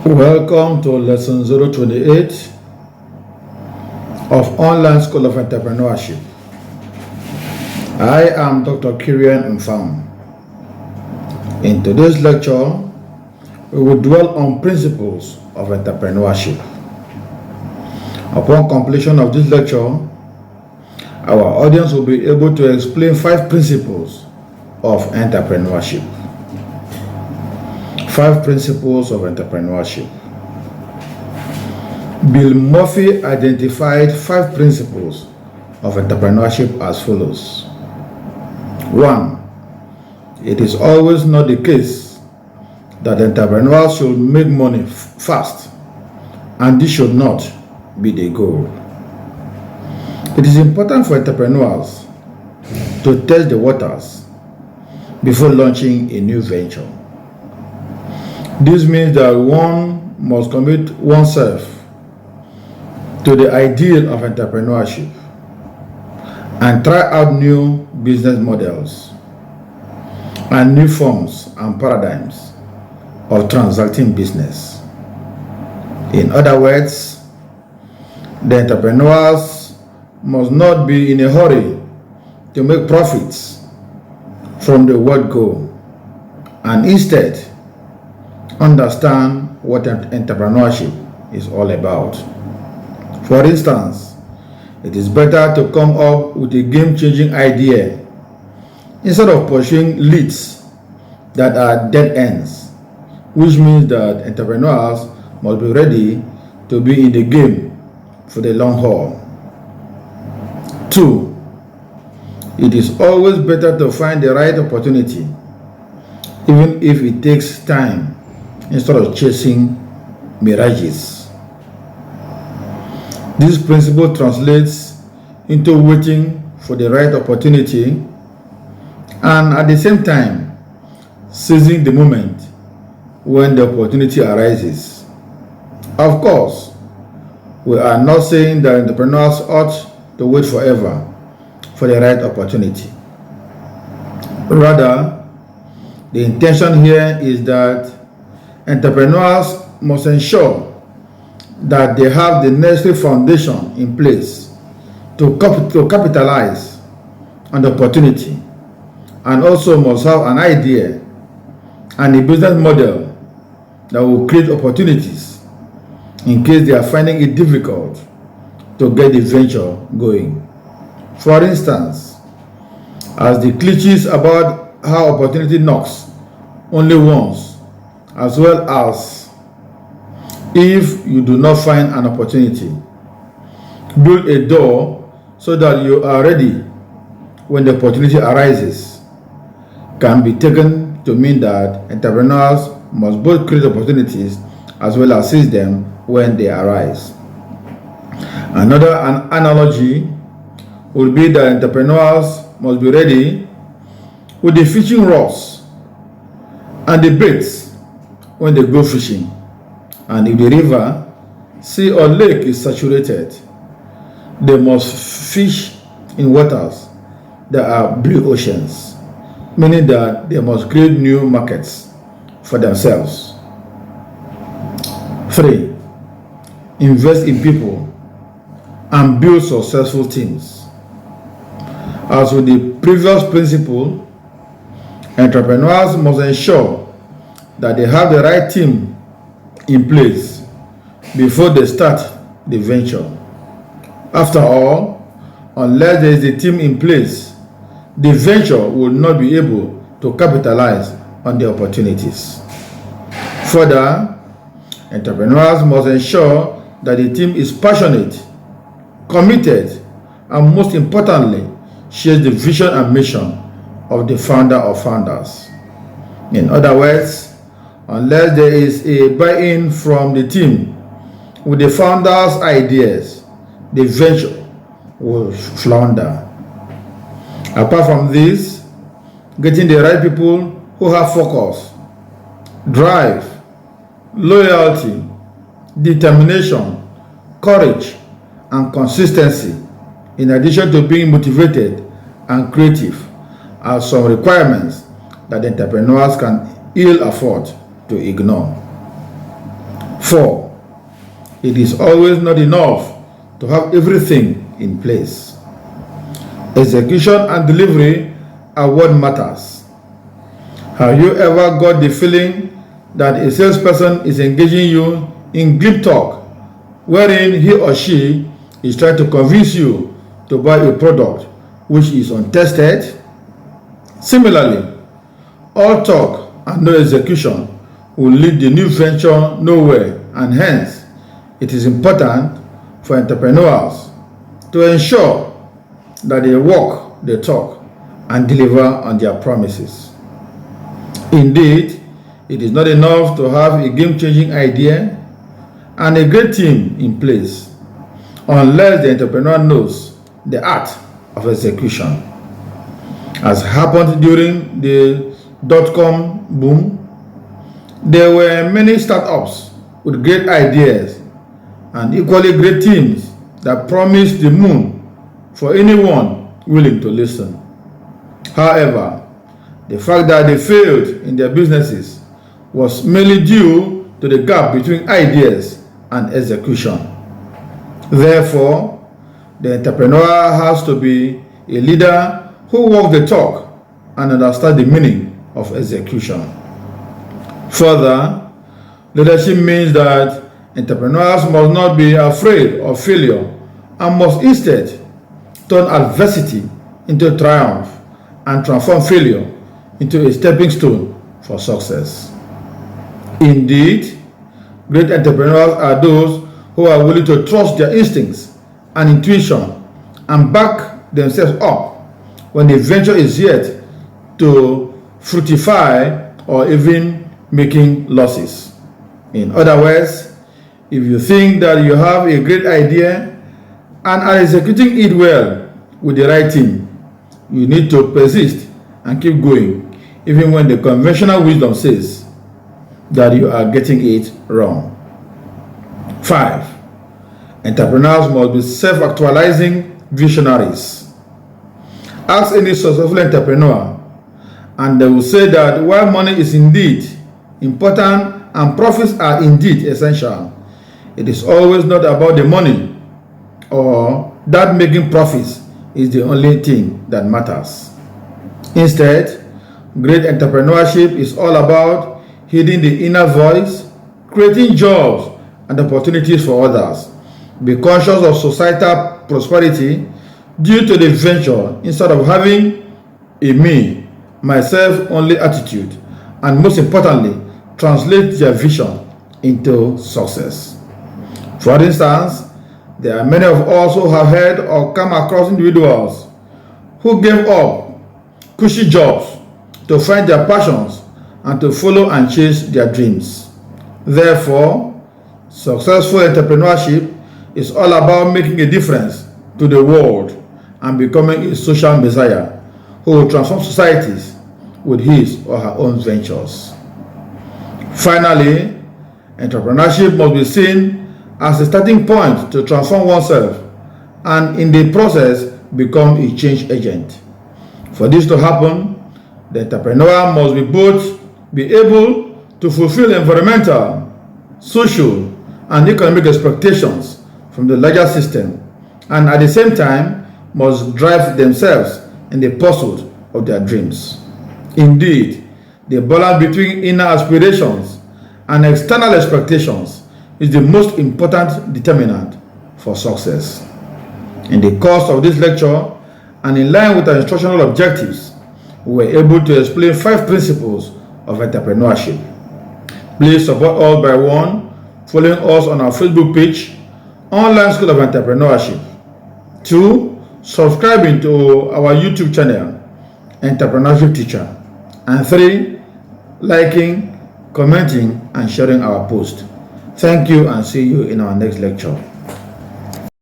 Welcome to lesson 028 of Online School of Entrepreneurship. I am Dr. Kirian Mfam. In today's lecture, we will dwell on principles of entrepreneurship. Upon completion of this lecture, our audience will be able to explain 5 principles of entrepreneurship. 5 principles of entrepreneurship. Bill Murphy identified 5 principles of entrepreneurship as follows. 1. It is always not the case that entrepreneurs should make money fast, and this should not be the goal. It is important for entrepreneurs to test the waters before launching a new venture. This means that one must commit oneself to the ideal of entrepreneurship and try out new business models and new forms and paradigms of transacting business. In other words, the entrepreneurs must not be in a hurry to make profits from the word go, and instead understand what entrepreneurship is all about. For instance, it is better to come up with a game-changing idea instead of pursuing leads that are dead ends, which means that entrepreneurs must be ready to be in the game for the long haul. 2. It is always better to find the right opportunity, even if it takes time, instead of chasing mirages. This principle translates into waiting for the right opportunity and at the same time seizing the moment when the opportunity arises. Of course, we are not saying that entrepreneurs ought to wait forever for the right opportunity. Rather, the intention here is that entrepreneurs must ensure that they have the necessary foundation in place to capitalize on the opportunity, and also must have an idea and a business model that will create opportunities in case they are finding it difficult to get the venture going. For instance, as the cliches about how opportunity knocks only once, as well as if you do not find an opportunity, build a door so that you are ready when the opportunity arises, can be taken to mean that entrepreneurs must both create opportunities as well as seize them when they arise. Another analogy would be that entrepreneurs must be ready with the fishing rods and the baits when they go fishing, and if the river, sea or lake is saturated, they must fish in waters that are blue oceans, meaning that they must create new markets for themselves. 3. Invest in people and build successful teams. As with the previous principle, entrepreneurs must ensure that they have the right team in place before they start the venture. After all, unless there is a team in place, the venture will not be able to capitalize on the opportunities. Further, entrepreneurs must ensure that the team is passionate, committed, and most importantly, shares the vision and mission of the founder or founders. In other words, unless there is a buy-in from the team with the founder's ideas, the venture will flounder. Apart from this, getting the right people who have focus, drive, loyalty, determination, courage, and consistency, in addition to being motivated and creative, are some requirements that entrepreneurs can ill afford to ignore. 4. It is always not enough to have everything in place. Execution and delivery are what matters. Have you ever got the feeling that a salesperson is engaging you in glib talk, wherein he or she is trying to convince you to buy a product which is untested? Similarly, all talk and no execution will lead the new venture nowhere, and hence it is important for entrepreneurs to ensure that they walk the talk and deliver on their promises. Indeed, it is not enough to have a game-changing idea and a great team in place unless the entrepreneur knows the art of execution. As happened during the dot-com boom, there were many startups with great ideas and equally great teams that promised the moon for anyone willing to listen. However, the fact that they failed in their businesses was mainly due to the gap between ideas and execution. Therefore, the entrepreneur has to be a leader who walks the talk and understands the meaning of execution. Further, leadership means that entrepreneurs must not be afraid of failure and must instead turn adversity into triumph and transform failure into a stepping stone for success. Indeed, great entrepreneurs are those who are willing to trust their instincts and intuition and back themselves up when the venture is yet to fructify or even making losses. In other words, if you think that you have a great idea and are executing it well with the right team, you need to persist and keep going, even when the conventional wisdom says that you are getting it wrong. 5. Entrepreneurs must be self-actualizing visionaries. Ask any successful entrepreneur, and they will say that while money is indeed important and profits are indeed essential, it is always not about the money or that making profits is the only thing that matters. Instead, great entrepreneurship is all about heeding the inner voice, creating jobs and opportunities for others, be conscious of societal prosperity due to the venture instead of having a me, myself only attitude, and most importantly, translate their vision into success. For instance, there are many of us who have heard or come across individuals who gave up cushy jobs to find their passions and to follow and chase their dreams. Therefore, successful entrepreneurship is all about making a difference to the world and becoming a social messiah who will transform societies with his or her own ventures. Finally, entrepreneurship must be seen as a starting point to transform oneself and in the process become a change agent. For this to happen, the entrepreneur must be able to fulfill environmental, social, and economic expectations from the larger system, and at the same time must drive themselves in the pursuit of their dreams. Indeed, the balance between inner aspirations and external expectations is the most important determinant for success. In the course of this lecture, and in line with our instructional objectives, we were able to explain 5 principles of entrepreneurship. Please support us by 1. Following us on our Facebook page, Online School of Entrepreneurship. 2. Subscribing to our YouTube channel, Entrepreneurship Teacher. And 3. Liking, commenting, and sharing our post. Thank you and see you in our next lecture.